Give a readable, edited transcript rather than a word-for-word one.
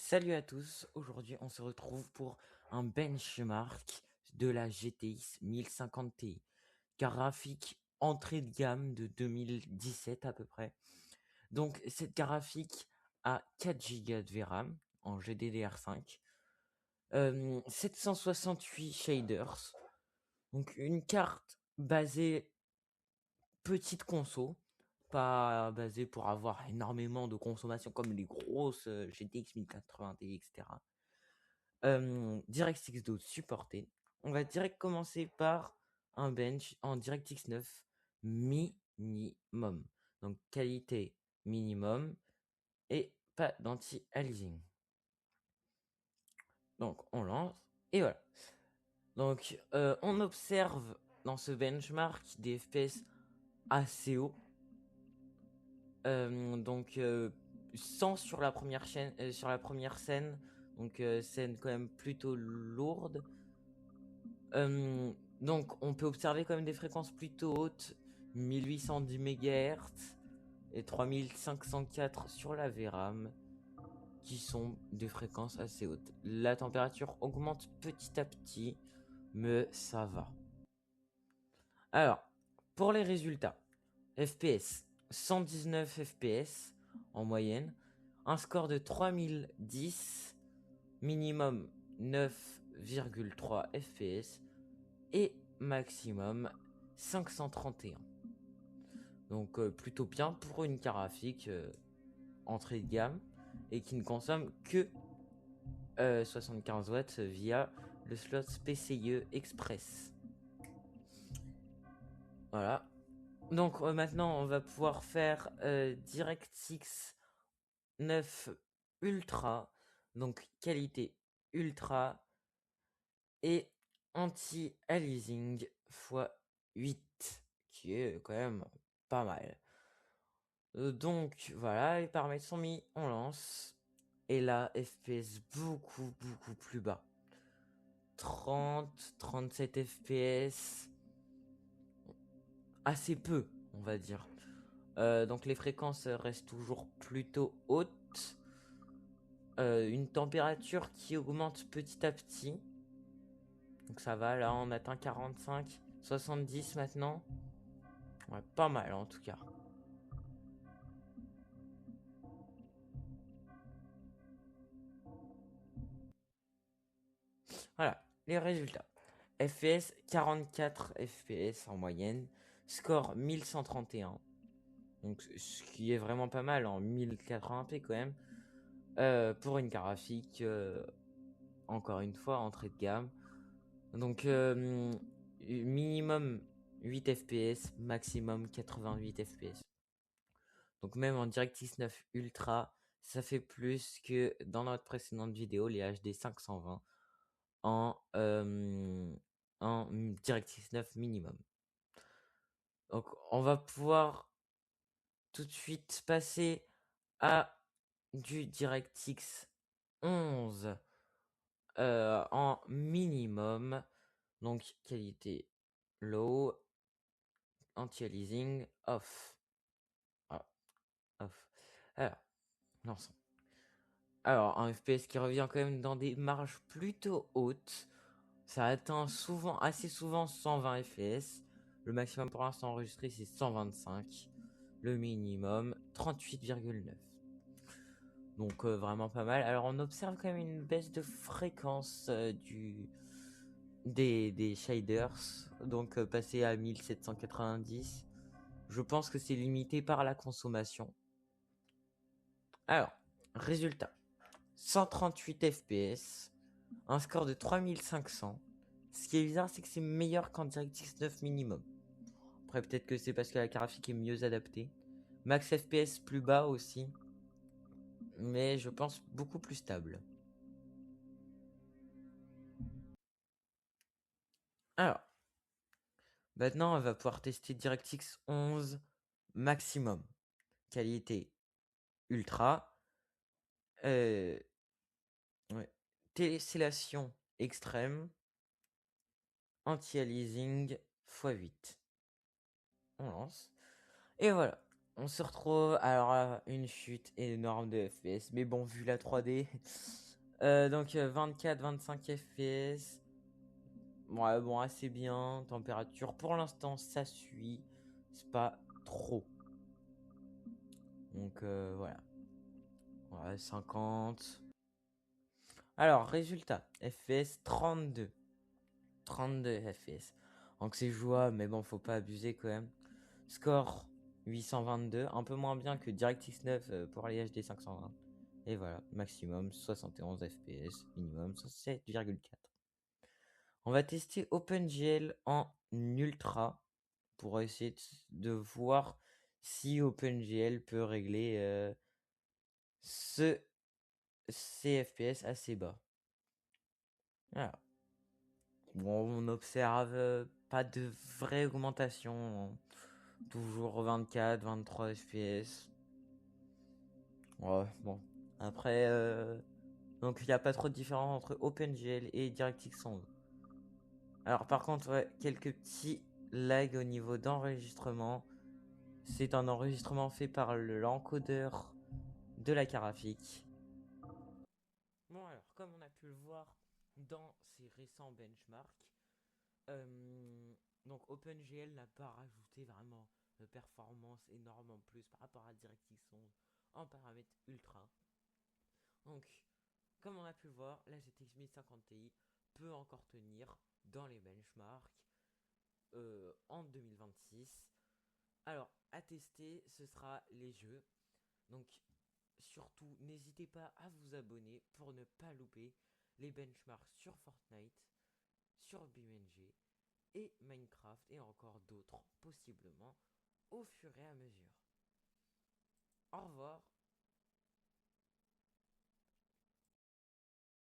Salut à tous, aujourd'hui on se retrouve pour un benchmark de la GTX 1050 Ti. Graphique entrée de gamme de 2017 à peu près. Donc cette graphique a 4 Go de VRAM en GDDR5, 768 shaders, donc une carte basée petite conso, pas basée pour avoir énormément de consommation comme les grosses GTX 1080 Ti, etc. DirectX 12 supporté. On va direct commencer par un bench en DirectX 9 minimum. Donc qualité minimum et pas d'anti-aliasing. Donc on lance et voilà. Donc on observe dans ce benchmark des FPS assez hauts. Donc 100 sur la première chaîne, sur la première scène. Donc scène quand même plutôt lourde. Donc on peut observer quand même des fréquences plutôt hautes, 1810 MHz et 3504 sur la VRAM, qui sont des fréquences assez hautes. La température augmente petit à petit, mais ça va. Alors, pour les résultats, FPS, 119 FPS en moyenne, un score de 3010, minimum 9,3 FPS et maximum 531. Donc plutôt bien pour une carte graphique entrée de gamme et qui ne consomme que 75 watts via le slot PCIe Express. Voilà. Donc maintenant on va pouvoir faire DirectX 9 Ultra, donc qualité ultra et anti-aliasing x 8, qui est quand même pas mal. Donc voilà, les paramètres sont mis, on lance. Et là, FPS beaucoup plus bas. 37 FPS. Assez peu, on va dire. Donc les fréquences restent toujours plutôt hautes. Une température qui augmente petit à petit. Donc ça va, là on atteint 45, 70 maintenant. Ouais, pas mal en tout cas. Voilà, les résultats. FPS 44 FPS en moyenne. Score 1131. Donc ce qui est vraiment pas mal en 1080p quand même. Pour une carte graphique, encore une fois, entrée de gamme. Donc minimum 8 FPS, maximum 88 FPS. Donc même en DirectX 9 Ultra, ça fait plus que dans notre précédente vidéo, les HD 520 en, DirectX 9 minimum. Donc on va pouvoir tout de suite passer à du DirectX 11 en minimum. Donc qualité low, anti-aliasing off. Ah, off. Alors, lançons. Alors, un FPS qui revient quand même dans des marges plutôt hautes. Ça atteint souvent, assez souvent 120 FPS. Le maximum pour l'instant enregistré, c'est 125. Le minimum, 38,9. Donc vraiment pas mal. Alors on observe quand même une baisse de fréquence des shaders. Donc passer à 1790. Je pense que c'est limité par la consommation. Alors, résultat. 138 FPS. Un score de 3500. Ce qui est bizarre, c'est que c'est meilleur qu'en DirectX 9 minimum. Après, peut-être que c'est parce que la graphique est mieux adaptée. Max FPS plus bas aussi. Mais je pense beaucoup plus stable. Alors, maintenant on va pouvoir tester DirectX 11 maximum. Qualité ultra. Ouais. Tessellation extrême. Anti-aliasing x 8. On lance. Et voilà. On se retrouve alors à une chute énorme de FPS. Mais bon, vu la 3D. Donc 24-25 FPS. Ouais, bon, assez bien. Température, pour l'instant, ça suit. C'est pas trop. Donc voilà. Ouais, 50. Alors, résultat. FPS 32. 32 FPS. Donc c'est jouable, mais bon, faut pas abuser quand même. Score 822. Un peu moins bien que DirectX 9 pour les HD 520. Et voilà, maximum 71 FPS, minimum 7,4. On va tester OpenGL en ultra pour essayer de voir si OpenGL peut régler ces FPS assez bas. Voilà. Bon, on observe pas de vraie augmentation, hein. Toujours 24, 23 FPS. Ouais, bon. Après, donc il n'y a pas trop de différence entre OpenGL et DirectX 11. Alors par contre, ouais, quelques petits lags au niveau d'enregistrement. C'est un enregistrement fait par l'encodeur de la Carafique. Bon alors, comme on a pu le voir dans ces récents benchmarks, donc OpenGL n'a pas rajouté vraiment de performance énorme en plus par rapport à DirectX 11 en paramètres ultra. Donc, comme on a pu le voir, la GTX 1050 Ti peut encore tenir dans les benchmarks en 2026. Alors, à tester, ce sera les jeux. Donc, surtout, n'hésitez pas à vous abonner pour ne pas louper les benchmarks sur Fortnite, sur BeamNG et Minecraft et encore d'autres possiblement au fur et à mesure. Au revoir.